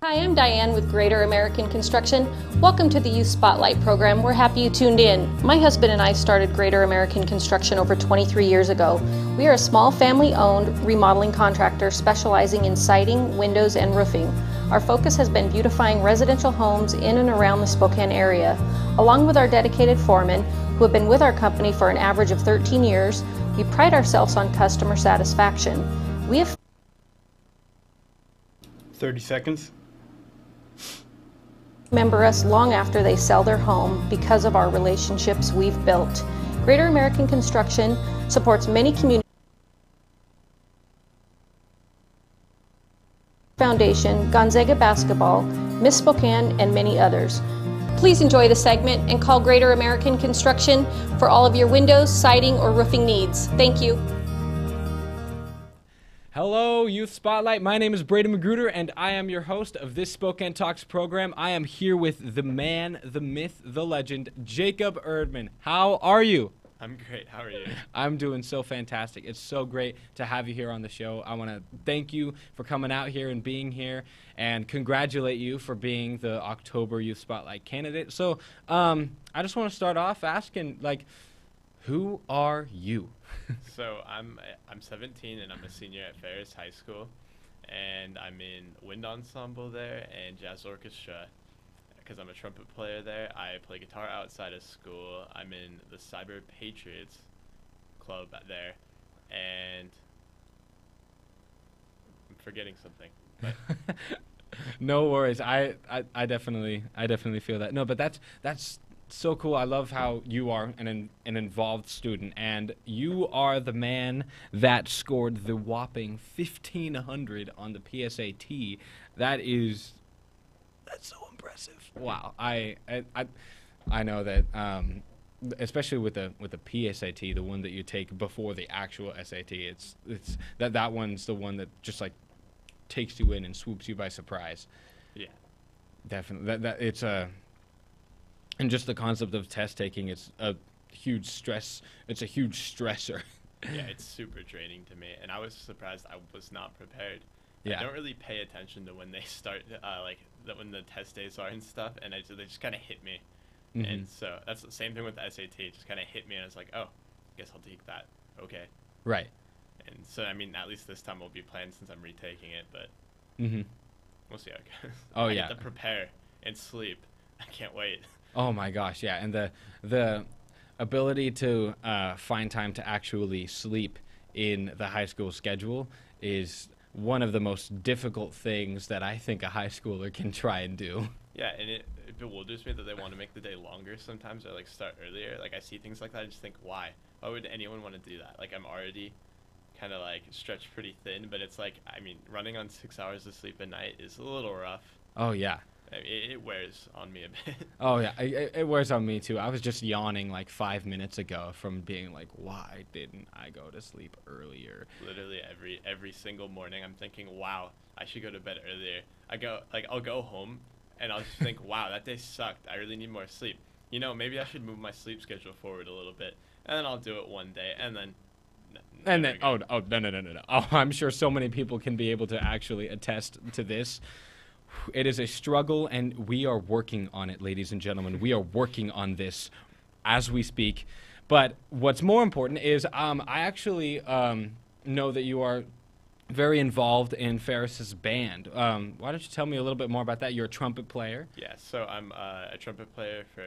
Hi, I'm Diane with Greater American Construction. Welcome to the Youth Spotlight program. We're happy you tuned in. My husband and I started Greater American Construction over 23 years ago. We are a small family-owned remodeling contractor specializing in siding, windows, and roofing. Our focus has been beautifying residential homes in and around the Spokane area. Along with our dedicated foremen, who have been with our company for an average of 13 years, we pride ourselves on customer satisfaction. We have 30 seconds. Remember us long after they sell their home because of our relationships we've built. Greater American Construction supports many communities. Foundation, Gonzaga Basketball, Miss Spokane, and many others. Please enjoy the segment and call Greater American Construction for all of your windows, siding, or roofing needs. Thank you. Hello, Youth Spotlight. My name is Brady Magruder, and I am your host of this Spokane Talks program. I am here with the man, the myth, the legend, Jacob Erdman. How are you? I'm great. How are you? I'm doing so fantastic. It's so great to have you here on the show. I want to thank you for coming out here and being here, and congratulate you for being the October Youth Spotlight candidate. So I just want to start off asking, who are you? So I'm 17 and I'm a senior at Ferris High School, and I'm in wind ensemble there and jazz orchestra because I'm a trumpet player there. I play guitar outside of school. I'm in the Cyber Patriots club there, and I'm forgetting something. But No worries. I definitely feel that. No, but that's so cool. I love how you are an involved student, and you are the man that scored the whopping 1,500 on the PSAT. That's so impressive. Wow. I know that especially with the PSAT, the one that you take before the actual SAT, it's that one's the one that just takes you in and swoops you by surprise. yeah. Definitely. That it's a And just the concept of test taking, it's a huge stress. It's a huge stressor. Yeah, it's super draining to me, and I was surprised I was not prepared. Yeah. I don't really pay attention to when they start, when the test days are and stuff, and they just kind of hit me. Mhm. And so that's the same thing with the SAT. It just kind of hit me, and I was like, oh, I guess I'll take that. Okay. Right. And so, I mean, at least this time we'll be planned since I'm retaking it, but Mhm. we'll see how it goes. Oh, I yeah. get to prepare and sleep. I can't wait. Oh my gosh, yeah, and the ability to find time to actually sleep in the high school schedule is one of the most difficult things that I think a high schooler can try and do. Yeah, and it bewilders me that they want to make the day longer sometimes, or start earlier. I see things like that, I just think, why would anyone want to do that? I'm already kind of stretched pretty thin, but it's I mean, running on 6 hours of sleep a night is a little rough. Oh yeah. It wears on me a bit. Oh yeah, it wears on me too. I was just yawning 5 minutes ago from being why didn't I go to sleep earlier? Literally every single morning I'm thinking, wow, I should go to bed earlier. I'll go home and I'll just think, wow, that day sucked. I really need more sleep. Maybe I should move my sleep schedule forward a little bit, and then I'll do it one day, and then No. Oh, I'm sure so many people can be able to actually attest to this. It is a struggle, and we are working on it, ladies and gentlemen. We are working on this as we speak. But what's more important is I actually know that you are very involved in Ferris's band. Why don't you tell me a little bit more about that? You're a trumpet player. Yeah, so I'm a trumpet player for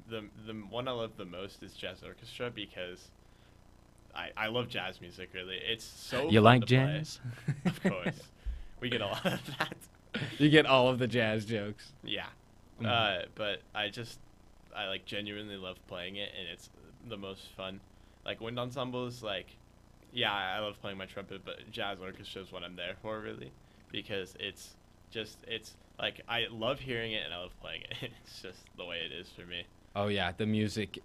the one I love the most is jazz orchestra, because I love jazz music, really. It's so You fun like to jazz? play. Of course. We get a lot of that. You get all of the jazz jokes. Yeah. But I genuinely love playing it, and it's the most fun. Wind ensembles, yeah, I love playing my trumpet, but jazz orchestra is what I'm there for, really, because it's I love hearing it and I love playing it. It's just the way it is for me. Oh yeah, the music.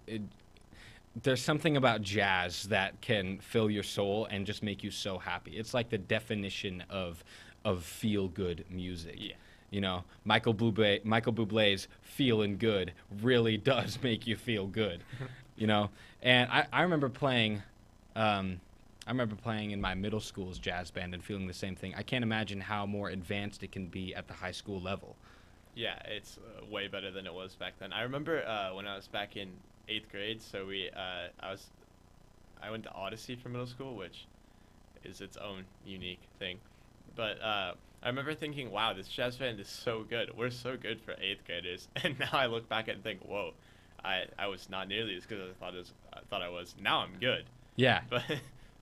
There's something about jazz that can fill your soul and just make you so happy. It's like the definition of feel-good music. Yeah. Michael Bublé's "Feeling Good" really does make you feel good. And I remember playing I remember playing in my middle school's jazz band and feeling the same thing. I can't imagine how more advanced it can be at the high school level. Yeah, it's way better than it was back then. I remember when I was back in 8th grade. So I went to Odyssey for middle school, which is its own unique thing. But I remember thinking, wow, this jazz band is so good. We're so good for 8th graders. And now I look back and think, whoa, I was not nearly as good as I thought I was. Now I'm good. Yeah. But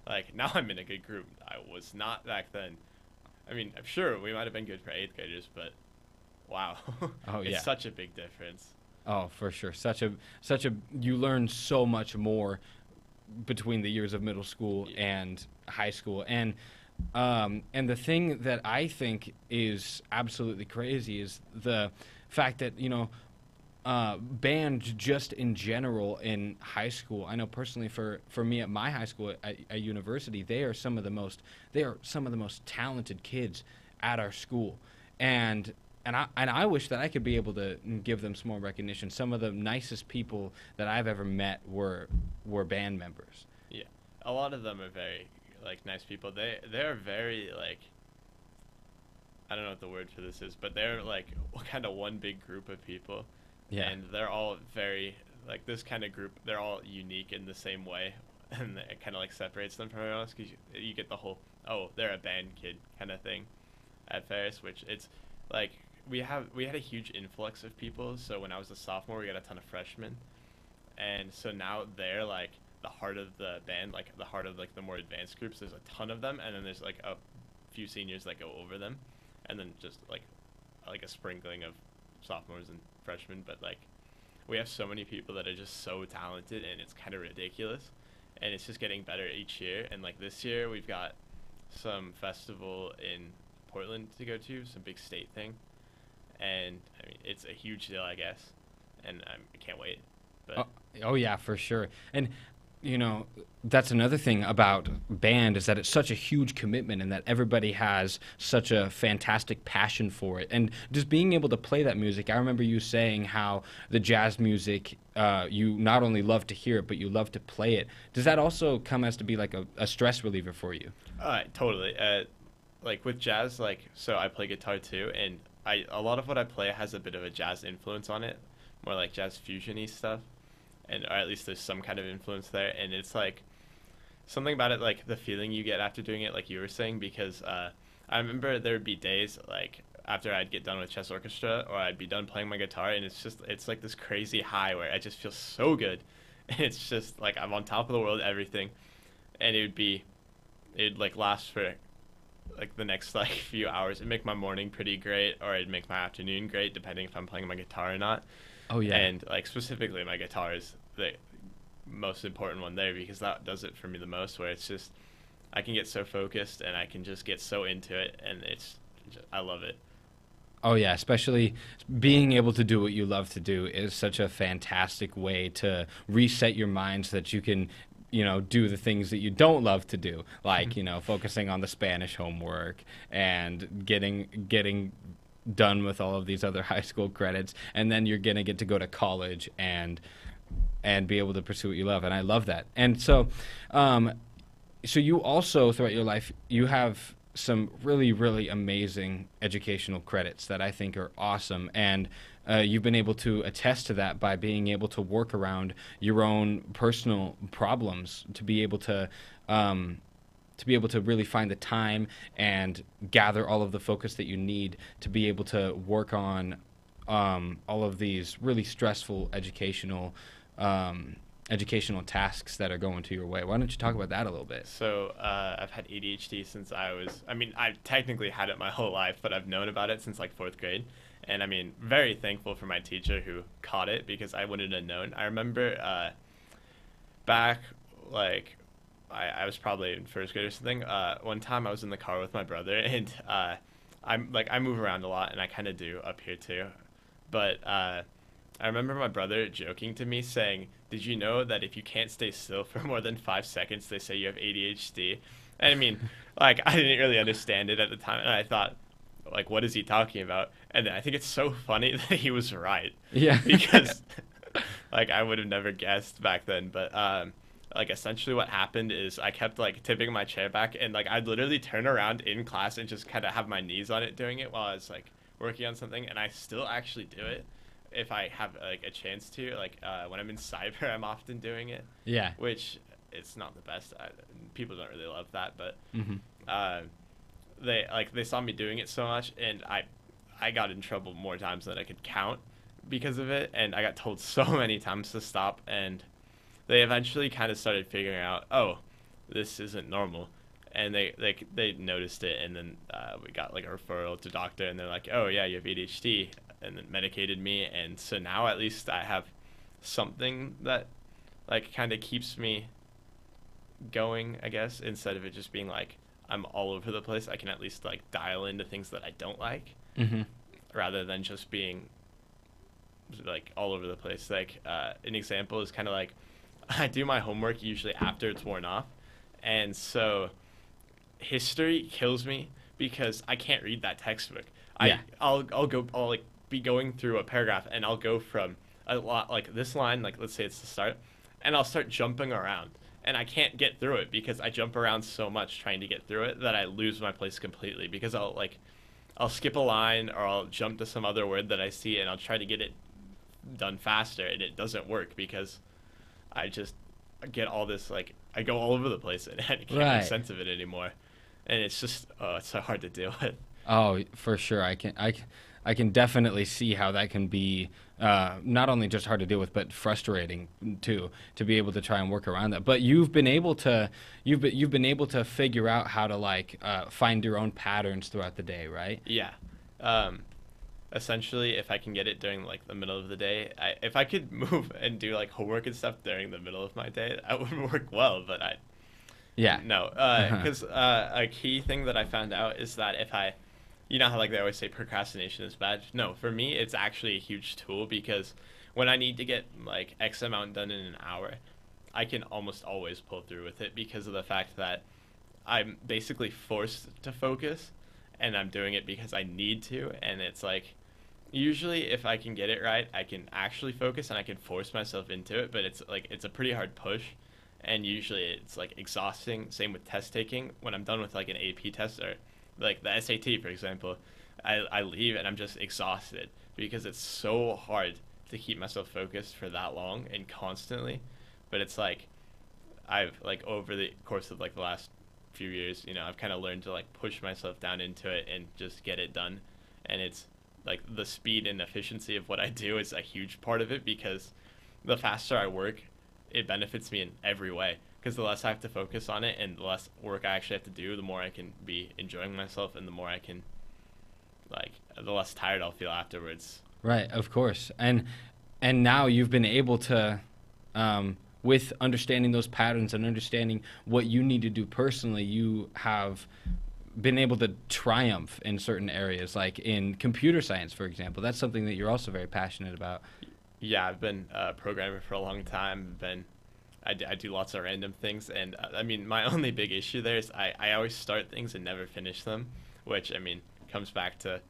like now I'm in a good group. I was not back then. I mean, I'm sure we might have been good for 8th graders, but wow. Oh, it's yeah. such a big difference. Oh, for sure. You learn so much more between the years of middle school and high school. And the thing that I think is absolutely crazy is the fact that, band just in general in high school. I know personally for me at my high school at university, they are some of the most talented kids at our school. And I wish that I could be able to give them some more recognition. Some of the nicest people that I've ever met were band members. Yeah, a lot of them are very nice people. They're very I don't know what the word for this is, but they're kind of one big group of people. Yeah. And they're all very this kind of group. They're all unique in the same way, and it kind of separates them from everyone else because you get the whole they're a band kid kind of thing at Ferris, which it's we had a huge influx of people. So when I was a sophomore, we got a ton of freshmen, and so now they're the heart of the band, the heart of the more advanced groups. There's a ton of them, and then there's a few seniors that go over them, and then just a sprinkling of sophomores and freshmen. But we have so many people that are just so talented, and it's kind of ridiculous, and it's just getting better each year. And this year we've got some festival in Portland to go to, some big state thing, and I mean it's a huge deal, I guess, and I can't wait. But oh yeah, for sure. And that's another thing about band is that it's such a huge commitment and that everybody has such a fantastic passion for it. And just being able to play that music, I remember you saying how the jazz music, you not only love to hear it, but you love to play it. Does that also come as to be a stress reliever for you? Totally. With jazz, so I play guitar too, and a lot of what I play has a bit of a jazz influence on it, more jazz fusion-y stuff. Or at least there's some kind of influence there, and it's something about it, the feeling you get after doing it, like you were saying, because I remember there would be days after I'd get done with chess orchestra or I'd be done playing my guitar, and it's this crazy high where I just feel so good, and it's just I'm on top of the world, everything, and it'd last for the next few hours. It'd make my morning pretty great, or it'd make my afternoon great, depending if I'm playing my guitar or not. Oh yeah. And specifically my guitar is the most important one there, because that does it for me the most, where it's just I can get so focused and I can just get so into it, and I love it. Oh yeah, especially being able to do what you love to do is such a fantastic way to reset your mind so that you can do the things that you don't love to do, focusing on the Spanish homework and getting done with all of these other high school credits, and then you're gonna get to go to college and be able to pursue what you love. And I love that. And so so you also throughout your life you have some really, really amazing educational credits that I think are awesome, and you've been able to attest to that by being able to work around your own personal problems to be able to really find the time and gather all of the focus that you need to be able to work on all of these really stressful educational tasks that are going to your way. Why don't you talk about that a little bit? So I've had ADHD since I've technically had it my whole life, but I've known about it since 4th grade. And very thankful for my teacher who caught it, because I wouldn't have known. I remember back I was probably in 1st grade or something. One time I was in the car with my brother, and I move around a lot, and I kind of do up here too. But I remember my brother joking to me saying, "Did you know that if you can't stay still for more than 5 seconds, they say you have ADHD?" And I didn't really understand it at the time, and I thought, what is he talking about? And then I think it's so funny that he was right. Yeah. Because I would have never guessed back then. But like essentially what happened is I kept like tipping my chair back, and like I'd literally turn around in class and just kind of have my knees on it doing it while I was like working on something, and I still actually do it if I have like a chance to. Like when I'm in cyber, I'm often doing it. Yeah. Which it's not the best. People don't really love that, but Mm-hmm. they saw me doing it so much, and I got in trouble more times than I could count because of it, and I got told so many times to stop, and they eventually kind of started figuring out, oh, this isn't normal, and they noticed it, and then we got like a referral to doctor, and they're like, oh yeah, you have ADHD, and then medicated me, and so now at least I have something that like kind of keeps me going, I guess, instead of it just being like I'm all over the place. I can at least like dial into things that I don't like, Mm-hmm. rather than just being like all over the place. Like an example is kind of like I do my homework usually after it's worn off, and so history kills me because I can't read that textbook. Yeah. I'll like be going through a paragraph, and I'll go from a lot like this line, like let's say it's the start, and I'll start jumping around, and I can't get through it because I jump around so much trying to get through it that I lose my place completely, because I'll skip a line, or I'll jump to some other word that I see, and I'll try to get it done faster, and it doesn't work because I just get all this, like, I go all over the place, and I can't Right. make sense of it anymore. And it's just, it's so hard to deal with. Oh, for sure. I can definitely see how that can be not only just hard to deal with, but frustrating too, to be able to try and work around that. But you've been able to figure out how to like find your own patterns throughout the day, right? Yeah. Essentially, if I can get it during like the middle of the day, if I could move and do like homework and stuff during the middle of my day, that would work well. But Yeah. no, because a key thing that I found out is that if I, you know how like they always say procrastination is bad. No, for me it's actually a huge tool, because when I need to get like X amount done in an hour, I can almost always pull through with it because of the fact that I'm basically forced to focus, and I'm doing it because I need to, and it's like usually if I can get it right, I can actually focus and I can force myself into it, but it's like it's a pretty hard push, and usually it's like exhausting. Same with test taking. When I'm done with like an AP test or like the SAT, for example, I leave and I'm just exhausted because it's so hard to keep myself focused for that long and constantly. But it's like I've like over the course of like the last few years, you know, I've kind of learned to like push myself down into it and just get it done. And it's like the speed and efficiency of what I do is a huge part of it, because the faster I work, it benefits me in every way, because the less I have to focus on it and the less work I actually have to do, the more I can be enjoying myself, and the more I can like the less tired I'll feel afterwards. Right, of course. And now you've been able to with understanding those patterns and understanding what you need to do personally, you have been able to triumph in certain areas, like in computer science, for example. That's something that you're also very passionate about. Yeah, I've been a programmer for a long time. I do lots of random things, and I mean, my only big issue there is I always start things and never finish them, which, I mean, comes back to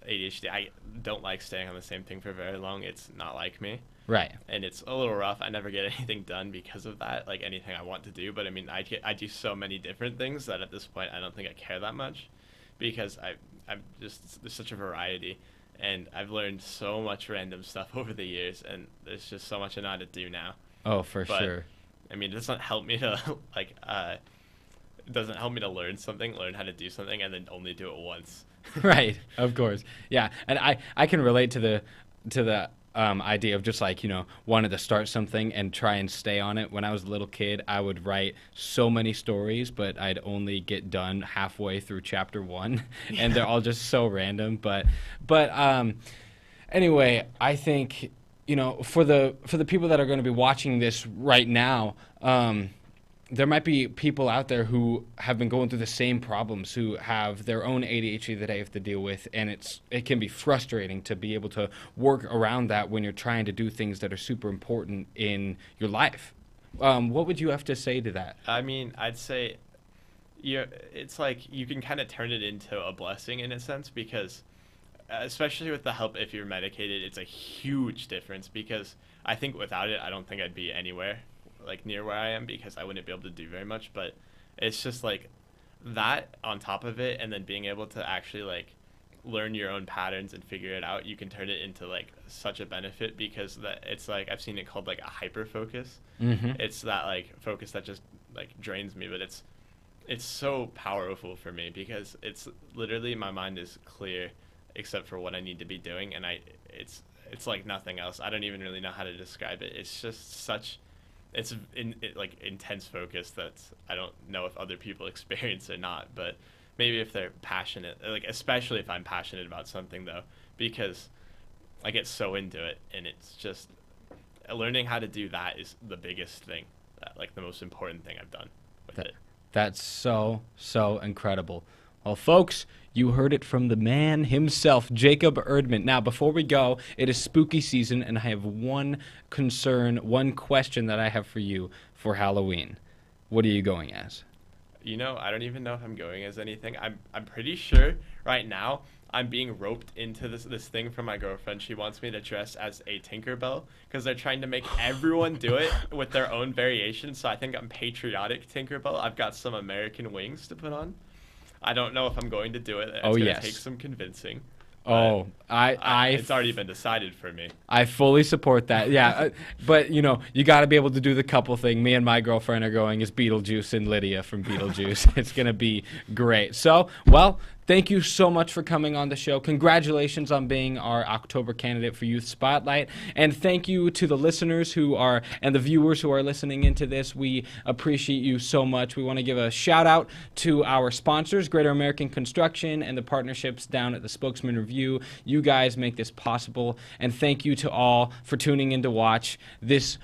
ADHD. I don't like staying on the same thing for very long. It's not like me. Right. And it's a little rough. I never get anything done because of that, like anything I want to do. But I mean, I do so many different things that at this point I don't think I care that much, because I'm just, there's such a variety, and I've learned so much random stuff over the years, and there's just so much I know how to do now. Oh, for But, sure. I mean, it doesn't help me to like it doesn't help me to learn how to do something, and then only do it once. Right, of course. Yeah, and I can relate to the idea of just like, you know, wanting to start something and try and stay on it. When I was a little kid, I would write so many stories, but I'd only get done halfway through chapter 1, and they're all just so random. But anyway, I think, you know, for the people that are going to be watching this right now, there might be people out there who have been going through the same problems, who have their own ADHD that they have to deal with, and it can be frustrating to be able to work around that when you're trying to do things that are super important in your life. What would you have to say to that? I mean, I'd say, it's like you can kind of turn it into a blessing in a sense, because especially with the help, if you're medicated, it's a huge difference, because I think without it, I don't think I'd be anywhere like near where I am because I wouldn't be able to do very much. But it's just like that on top of it, and then being able to actually like learn your own patterns and figure it out, you can turn it into like such a benefit because that it's like I've seen it called like a hyper focus. It's that like focus that just like drains me, but it's so powerful for me because it's literally my mind is clear except for what I need to be doing, and it's like nothing else. I don't even really know how to describe it. It's just such like intense focus that I don't know if other people experience or not, but maybe if they're passionate, like especially if I'm passionate about something though, because I get so into it, and it's just learning how to do that is the biggest thing, like the most important thing I've done with it. That's so incredible. Well, folks, you heard it from the man himself, Jacob Erdman. Now, before we go, it is spooky season, and I have one question that I have for you for Halloween. What are you going as? You know, I don't even know if I'm going as anything. I'm pretty sure right now I'm being roped into this thing from my girlfriend. She wants me to dress as a Tinkerbell because they're trying to make everyone do it with their own variation. So I think I'm patriotic Tinkerbell. I've got some American wings to put on. I don't know if I'm going to do it. It's gonna take some convincing. Oh, it's already been decided for me. I fully support that. Yeah, but you know, you got to be able to do the couple thing. Me and my girlfriend are going as Beetlejuice and Lydia from Beetlejuice. It's going to be great. So, well, thank you so much for coming on the show. Congratulations on being our October candidate for Youth Spotlight. And thank you to the listeners and the viewers who are listening into this. We appreciate you so much. We want to give a shout out to our sponsors, Greater American Construction and the partnerships down at the Spokesman Review. You guys make this possible. And thank you to all for tuning in to watch this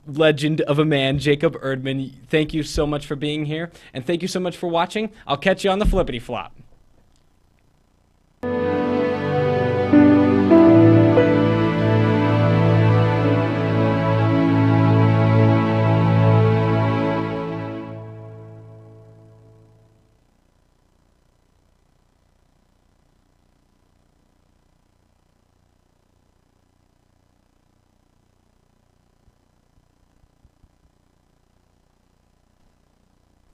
legend of a man, Jacob Erdman. Thank you so much for being here, and thank you so much for watching. I'll catch you on the flippity flop.